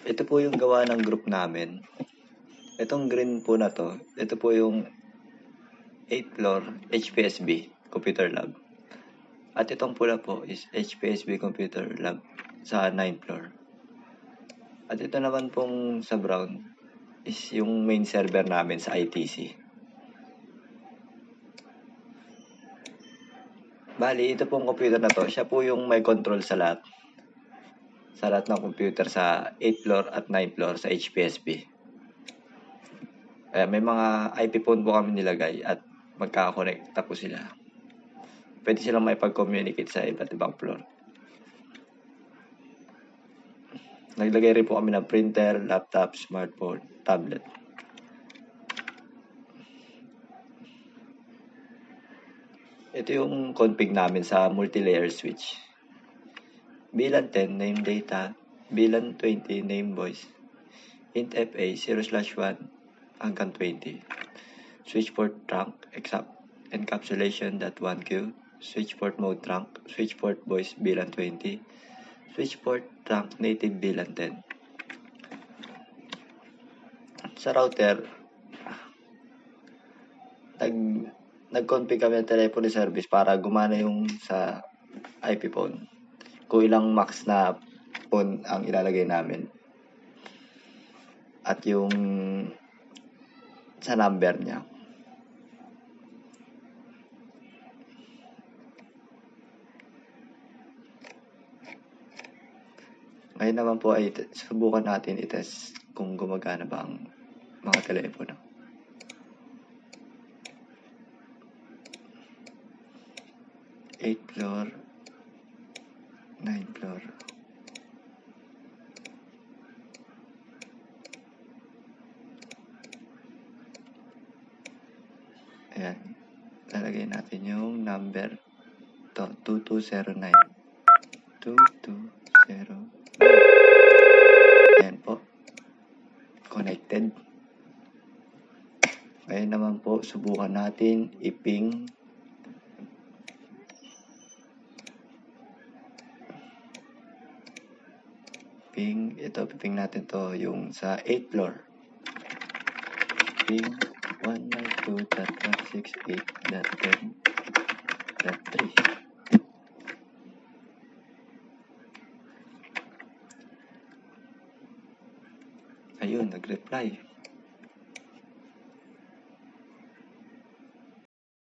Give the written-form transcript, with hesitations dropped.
Ito po yung gawa ng group namin. Itong green po na to, ito po yung 8th floor HPSB Computer Lab. At itong pula po is HPSB Computer Lab sa 9th floor. At ito naman pong sa brown is yung main server namin sa ITC. Bali, ito pong computer na to, siya po yung may control sa lahat. Sa lahat ng computer sa 8th floor at 9th floor sa HPSB. May mga IP phone po kami nilagay at magkakakonekta po sila. Pwede silang maipag-communicate sa iba't ibang floor. Naglagay rin po kami ng printer, laptop, smartphone, tablet. Ito yung config namin sa multi-layer switch. VLAN 10, name data. VLAN 20, name voice. Int FA 0/1 hanggang 20. Switch port trunk, encapsulation .1Q. Switch port mode trunk, switch port voice VLAN 20. Switch port trunk native VLAN 10. Sa router, nag-config kami ng telephone service para gumana yung sa IP phone. Kung ilang max na phone ang ilalagay namin. At yung sa number niya. Ngayon naman po ay subukan natin i-test kung gumagana ba ang mga telepono. Eighth floor, 9th floor. Ayan. Lalagay natin yung number. Ito, 2209. 2209. Ayan po. Connected. Ngayon naman po, subukan natin i-ping. Ping. Ito, piping natin to yung sa 8th floor. Ping 192.168.10.3. Ayun, nag-reply.